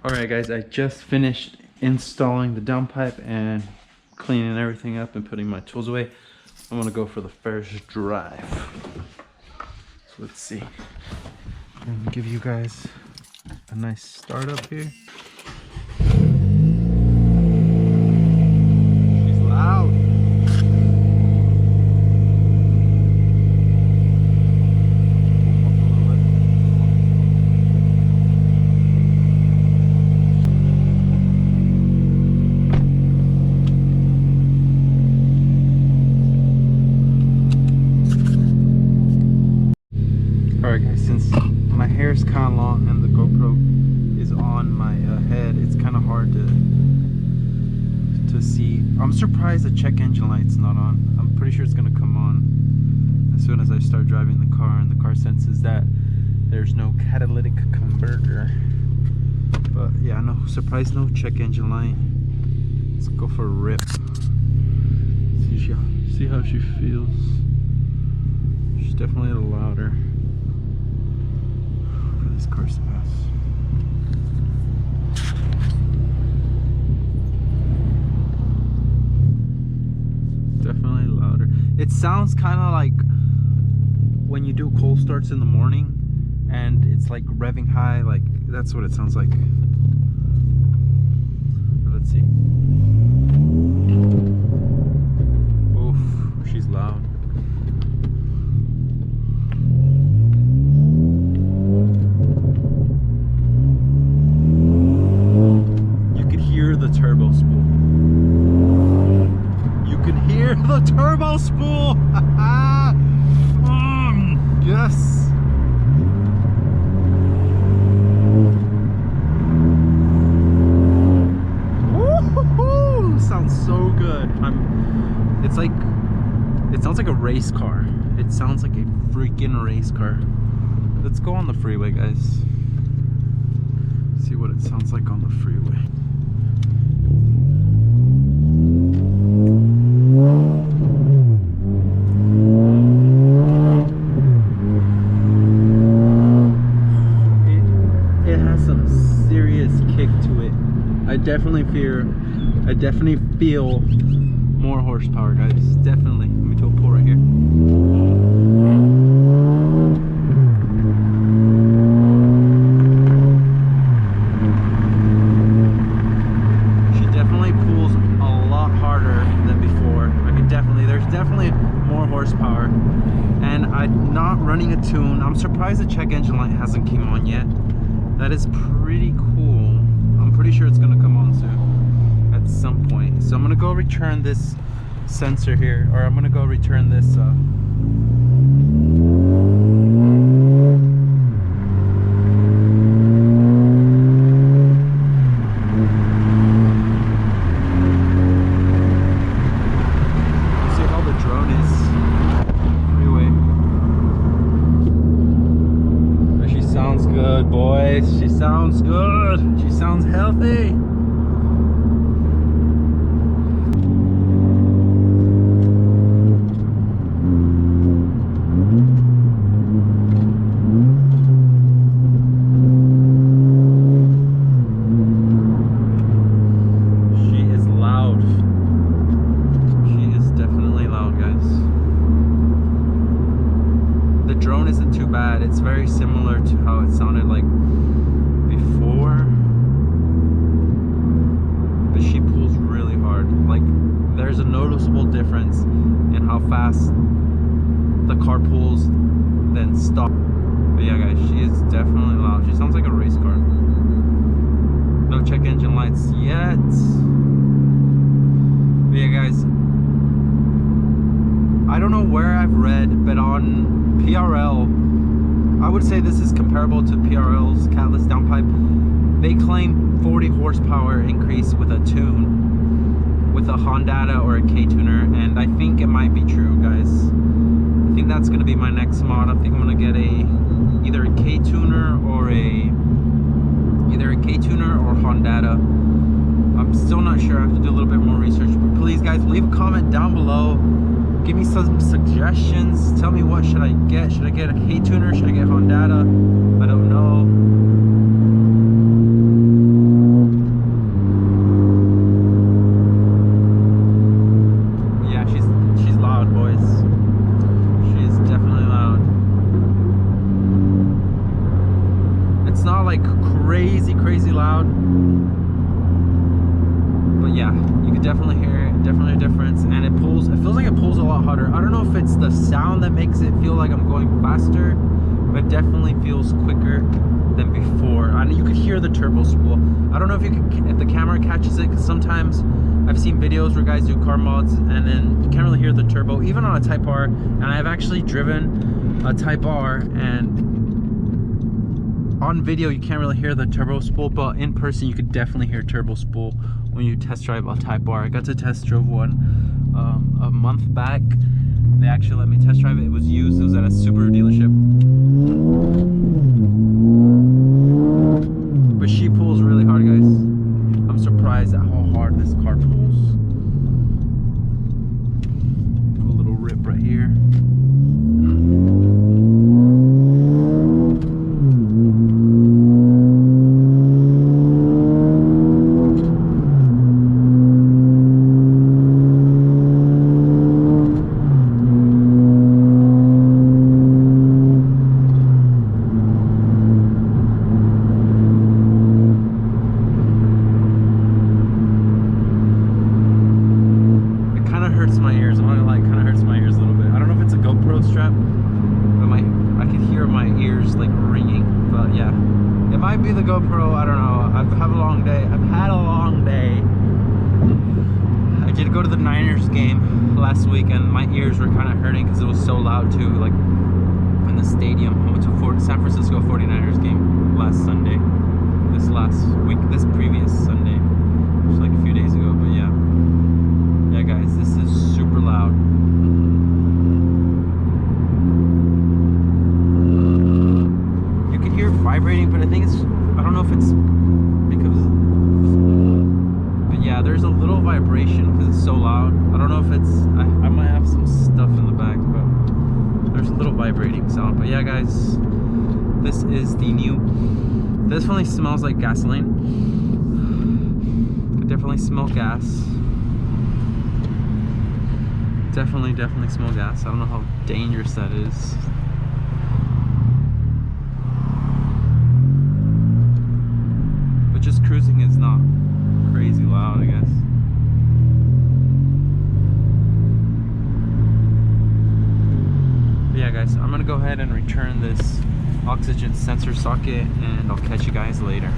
Alright guys, I just finished installing the downpipe and cleaning everything up and putting my tools away. I'm gonna go for the first drive. So let's see. I'm gonna give you guys a nice start up here. She's loud. Alright guys, since my hair is kind of long and the GoPro is on my head, it's kind of hard to see. I'm surprised the check engine light's not on. I'm pretty sure it's going to come on as soon as I start driving the car and the car senses that there's no catalytic converter. But yeah, no, surprised no check engine light. Let's go for a rip. See how she feels. She's definitely a little louder. This car's fast. Definitely louder. It sounds kind of like when you do cold starts in the morning and it's like revving high, like that's what it sounds like. Let's see. Oof, she's loud. The turbo spool. You can hear the turbo spool. Yes. Woo-hoo-hoo. Sounds so good. It sounds like a race car. It sounds like a freaking race car. Let's go on the freeway, guys. See what it sounds like on the freeway. I definitely feel more horsepower, guys. Definitely. Let me do a pull right here. She definitely pulls a lot harder than before. There's definitely more horsepower. And I'm not running a tune. I'm surprised the check engine light hasn't came on yet. That is pretty cool. I'm pretty sure it's gonna come on soon at some point. So I'm gonna go return this sensor here, or I'm gonna go return this see how the drone is freeway. But she sounds good, boys. She sounds good. She sounds healthy. She is loud. She is definitely loud, guys. The drone isn't too bad. It's very similar to how it sounded like before, but she pulls really hard. Like, there's a noticeable difference in how fast the car pulls then stop. But yeah, guys, she is definitely loud. She sounds like a race car. No check engine lights yet. But yeah, guys, I don't know where I've read, but on PRL, I would say this is comparable to PRL's catalyst downpipe. They claim 40 horsepower increase with a tune, with a Hondata or a K-tuner, and I think it might be true, guys. I think that's going to be my next mod. I think I'm going to get either a K-tuner or Hondata. I'm still not sure. I have to do a little bit more research, but please, guys, leave a comment down below. Give me some suggestions. Tell me, what should I get? Should I get a K-tuner? Should I get Hondata? I don't know. crazy loud. But yeah, you could definitely hear it, definitely a difference, and it feels like it pulls a lot harder. I don't know if it's the sound that makes it feel like I'm going faster, but it definitely feels quicker than before. And you could hear the turbo spool. I don't know if the camera catches it, because sometimes I've seen videos where guys do car mods and then you can't really hear the turbo, even on a Type R. And I've actually driven a Type R, and on video you can't really hear the turbo spool, but in person you could definitely hear turbo spool when you test drive a Type R. I got to test drive one a month back. They actually let me test drive it. It was used. It was at a Subaru dealership. But she pulls really hard, guys. I'm surprised at how hard this car pulls. Put a little rip right here. The GoPro, I don't know. I've had a long day. I did go to the Niners game last week, and my ears were kind of hurting because it was so loud too, like in the stadium. I went to San Francisco 49ers game last Sunday. This previous Sunday, just like a few days ago. But yeah, guys, this is super loud. You can hear it vibrating, but I think it's, I don't know if it's because, but yeah, there's a little vibration because it's so loud. I don't know if it's, I might have some stuff in the back, but there's a little vibrating sound. But yeah, guys, this is the new, this definitely smells like gasoline. Could definitely smell gas. Definitely smell gas. I don't know how dangerous that is. Just cruising is not crazy loud, I guess. But yeah, guys, I'm gonna go ahead and return this oxygen sensor socket, and I'll catch you guys later.